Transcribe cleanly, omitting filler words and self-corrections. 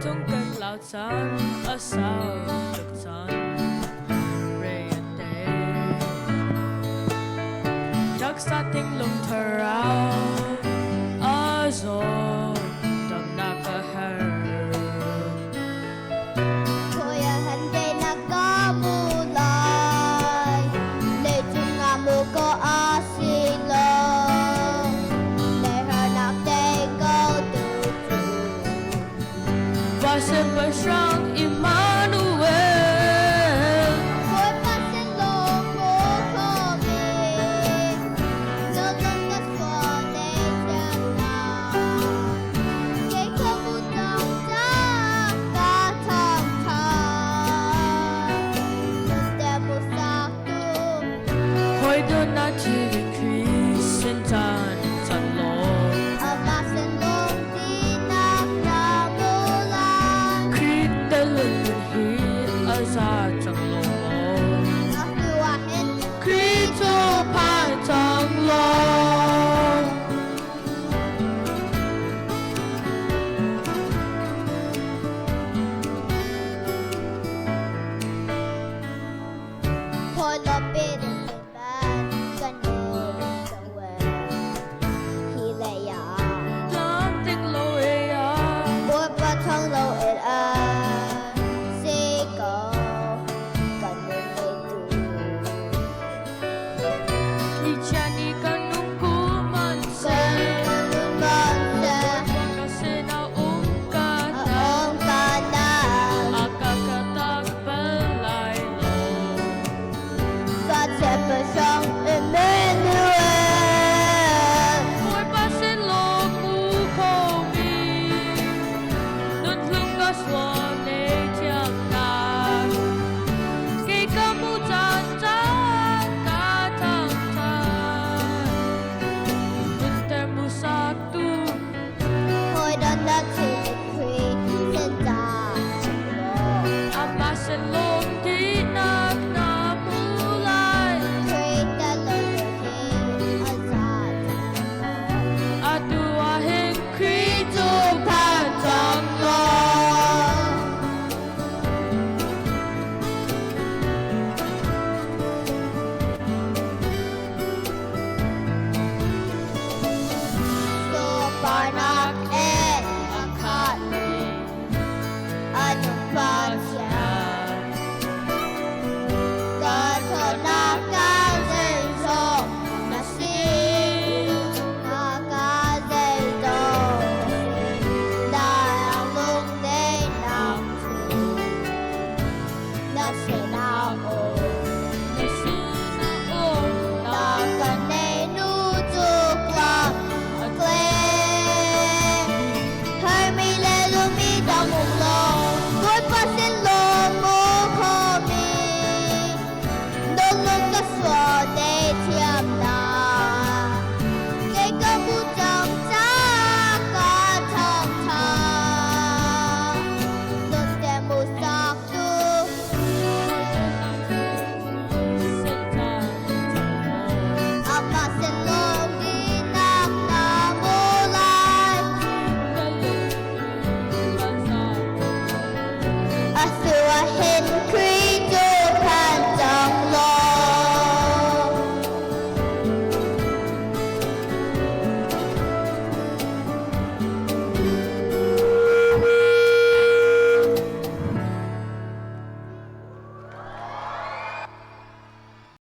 trong cơn lão tan ở sau lực tan rete chắc xa tiếng lùng thở rao ở rồi tầm nạc ở her thôi hành đây là có mù lại để chung ngà mù có á xì lơ để hà nạc đây có tự chủ và sẽ bởi sáng im